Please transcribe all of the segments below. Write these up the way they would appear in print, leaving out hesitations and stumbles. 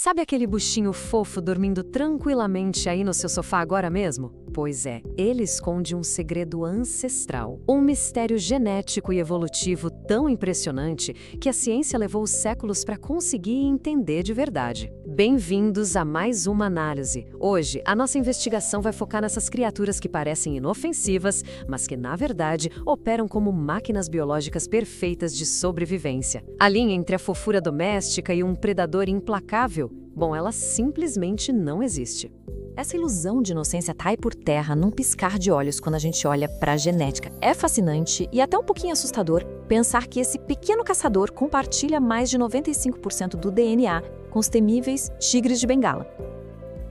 Sabe aquele buchinho fofo dormindo tranquilamente aí no seu sofá agora mesmo? Pois é, ele esconde um segredo ancestral, um mistério genético e evolutivo tão impressionante que a ciência levou séculos para conseguir entender de verdade. Bem-vindos a mais uma análise. Hoje, a nossa investigação vai focar nessas criaturas que parecem inofensivas, mas que, na verdade, operam como máquinas biológicas perfeitas de sobrevivência. A linha entre a fofura doméstica e um predador implacável, bom, ela simplesmente não existe. Essa ilusão de inocência cai por terra num piscar de olhos quando a gente olha para a genética. É fascinante e até um pouquinho assustador pensar que esse pequeno caçador compartilha mais de 95% do DNA com os temíveis tigres de Bengala.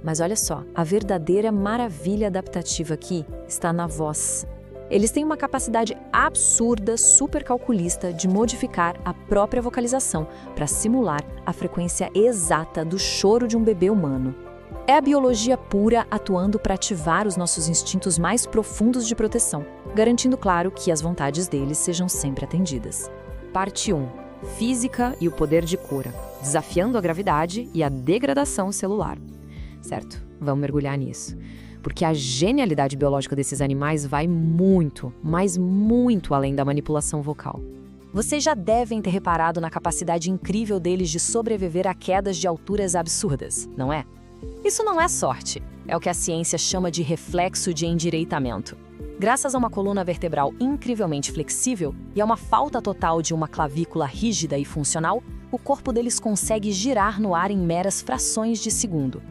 Mas olha só, a verdadeira maravilha adaptativa aqui está na voz. Eles têm uma capacidade absurda, supercalculista, de modificar a própria vocalização para simular a frequência exata do choro de um bebê humano. É a biologia pura atuando para ativar os nossos instintos mais profundos de proteção, garantindo, claro, que as vontades deles sejam sempre atendidas. Parte 1. Física e o poder de cura, desafiando a gravidade e a degradação celular. Certo, vamos mergulhar nisso. Porque a genialidade biológica desses animais vai muito, mas muito além da manipulação vocal. Vocês já devem ter reparado na capacidade incrível deles de sobreviver a quedas de alturas absurdas, não é? Isso não é sorte, é o que a ciência chama de reflexo de endireitamento. Graças a uma coluna vertebral incrivelmente flexível e a uma falta total de uma clavícula rígida e funcional, o corpo deles consegue girar no ar em meras frações de segundo.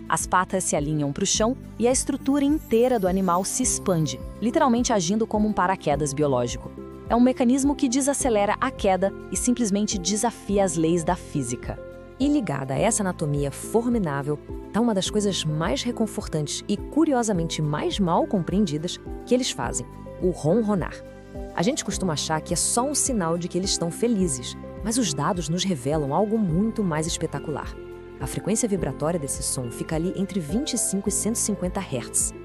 As patas se alinham para o chão e a estrutura inteira do animal se expande, literalmente agindo como um paraquedas biológico. É um mecanismo que desacelera a queda e simplesmente desafia as leis da física. E ligada a essa anatomia formidável, está uma das coisas mais reconfortantes e curiosamente mais mal compreendidas que eles fazem, o ronronar. A gente costuma achar que é só um sinal de que eles estão felizes, mas os dados nos revelam algo muito mais espetacular. A frequência vibratória desse som fica ali entre 25 e 150 Hz.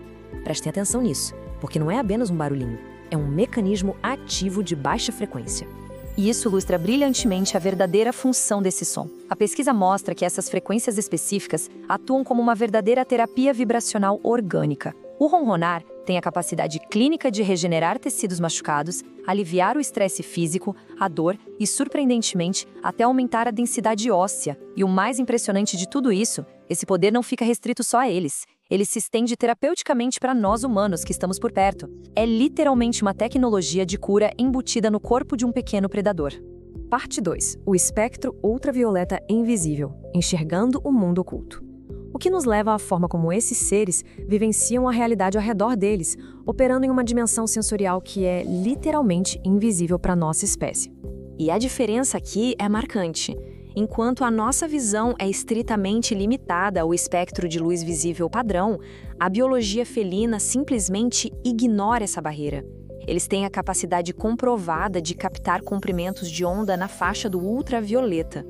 Prestem atenção nisso, porque não é apenas um barulhinho, é um mecanismo ativo de baixa frequência. E isso ilustra brilhantemente a verdadeira função desse som. A pesquisa mostra que essas frequências específicas atuam como uma verdadeira terapia vibracional orgânica. O ronronar tem a capacidade clínica de regenerar tecidos machucados, aliviar o estresse físico, a dor e, surpreendentemente, até aumentar a densidade óssea. E o mais impressionante de tudo isso, esse poder não fica restrito só a eles. Ele se estende terapeuticamente para nós humanos que estamos por perto. É literalmente uma tecnologia de cura embutida no corpo de um pequeno predador. Parte 2. O espectro ultravioleta invisível, enxergando o mundo oculto. O que nos leva à forma como esses seres vivenciam a realidade ao redor deles, operando em uma dimensão sensorial que é literalmente invisível para a nossa espécie. E a diferença aqui é marcante. Enquanto a nossa visão é estritamente limitada ao espectro de luz visível padrão, a biologia felina simplesmente ignora essa barreira. Eles têm a capacidade comprovada de captar comprimentos de onda na faixa do ultravioleta.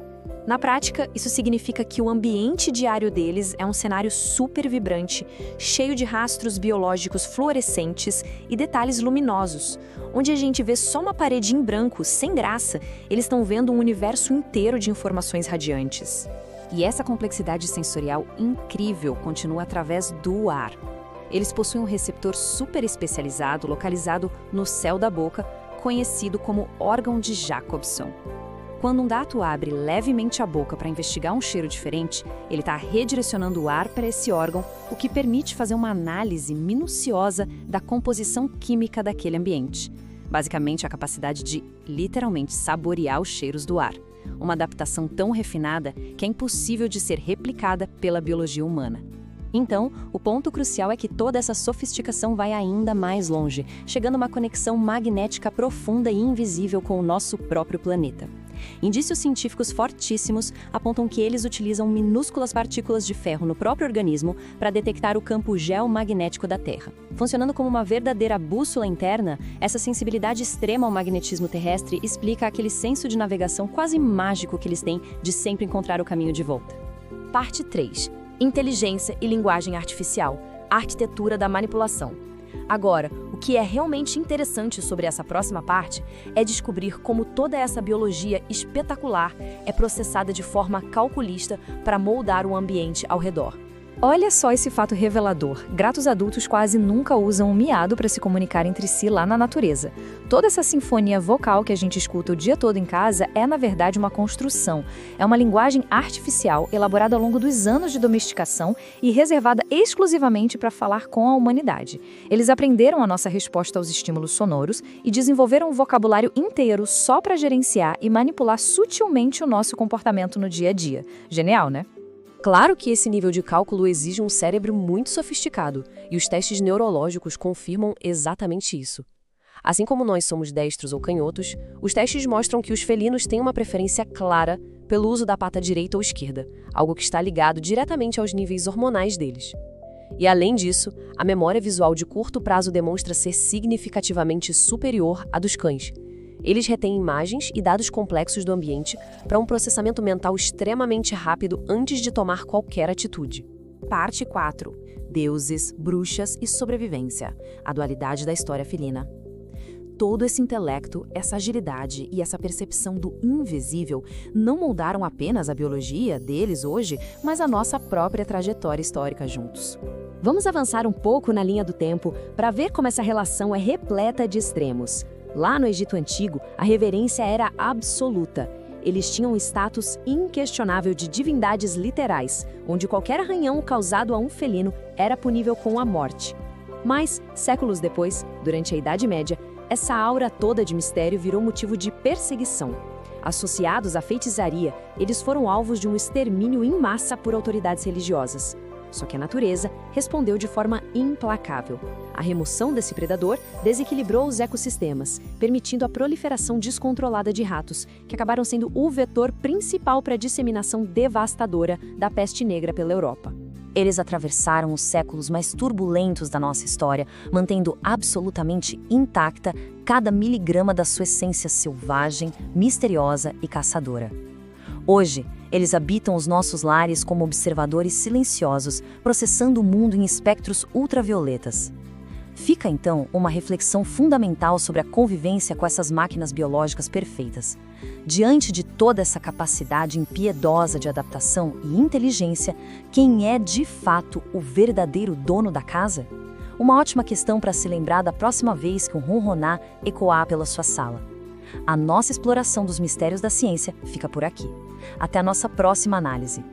Na prática, isso significa que o ambiente diário deles é um cenário super vibrante, cheio de rastros biológicos fluorescentes e detalhes luminosos. Onde a gente vê só uma parede em branco, sem graça, eles estão vendo um universo inteiro de informações radiantes. E essa complexidade sensorial incrível continua através do ar. Eles possuem um receptor super especializado localizado no céu da boca, conhecido como órgão de Jacobson. Quando um gato abre levemente a boca para investigar um cheiro diferente, ele está redirecionando o ar para esse órgão, o que permite fazer uma análise minuciosa da composição química daquele ambiente. Basicamente, a capacidade de, literalmente, saborear os cheiros do ar. Uma adaptação tão refinada que é impossível de ser replicada pela biologia humana. Então, o ponto crucial é que toda essa sofisticação vai ainda mais longe, chegando a uma conexão magnética profunda e invisível com o nosso próprio planeta. Indícios científicos fortíssimos apontam que eles utilizam minúsculas partículas de ferro no próprio organismo para detectar o campo geomagnético da Terra. Funcionando como uma verdadeira bússola interna, essa sensibilidade extrema ao magnetismo terrestre explica aquele senso de navegação quase mágico que eles têm de sempre encontrar o caminho de volta. Parte 3. Inteligência e linguagem artificial. A arquitetura da manipulação. Agora, O que é realmente interessante sobre essa próxima parte é descobrir como toda essa biologia espetacular é processada de forma calculista para moldar o ambiente ao redor. Olha só esse fato revelador. Gatos adultos quase nunca usam um miado para se comunicar entre si lá na natureza. Toda essa sinfonia vocal que a gente escuta o dia todo em casa é, na verdade, uma construção. É uma linguagem artificial elaborada ao longo dos anos de domesticação e reservada exclusivamente para falar com a humanidade. Eles aprenderam a nossa resposta aos estímulos sonoros e desenvolveram um vocabulário inteiro só para gerenciar e manipular sutilmente o nosso comportamento no dia a dia. Genial, né? Claro que esse nível de cálculo exige um cérebro muito sofisticado, e os testes neurológicos confirmam exatamente isso. Assim como nós somos destros ou canhotos, os testes mostram que os felinos têm uma preferência clara pelo uso da pata direita ou esquerda, algo que está ligado diretamente aos níveis hormonais deles. E além disso, a memória visual de curto prazo demonstra ser significativamente superior à dos cães. Eles retêm imagens e dados complexos do ambiente para um processamento mental extremamente rápido antes de tomar qualquer atitude. Parte 4. Deuses, bruxas e sobrevivência. A dualidade da história felina. Todo esse intelecto, essa agilidade e essa percepção do invisível não moldaram apenas a biologia deles hoje, mas a nossa própria trajetória histórica juntos. Vamos avançar um pouco na linha do tempo para ver como essa relação é repleta de extremos. Lá no Egito Antigo, a reverência era absoluta. Eles tinham um status inquestionável de divindades literais, onde qualquer arranhão causado a um felino era punível com a morte. Mas, séculos depois, durante a Idade Média, essa aura toda de mistério virou motivo de perseguição. Associados à feitiçaria, eles foram alvos de um extermínio em massa por autoridades religiosas. Só que a natureza respondeu de forma implacável. A remoção desse predador desequilibrou os ecossistemas, permitindo a proliferação descontrolada de ratos, que acabaram sendo o vetor principal para a disseminação devastadora da peste negra pela Europa. Eles atravessaram os séculos mais turbulentos da nossa história, mantendo absolutamente intacta cada miligrama da sua essência selvagem, misteriosa e caçadora. Hoje, eles habitam os nossos lares como observadores silenciosos, processando o mundo em espectros ultravioletas. Fica, então, uma reflexão fundamental sobre a convivência com essas máquinas biológicas perfeitas. Diante de toda essa capacidade impiedosa de adaptação e inteligência, quem é, de fato, o verdadeiro dono da casa? Uma ótima questão para se lembrar da próxima vez que um ronronar ecoar pela sua sala. A nossa exploração dos mistérios da ciência fica por aqui. Até a nossa próxima análise.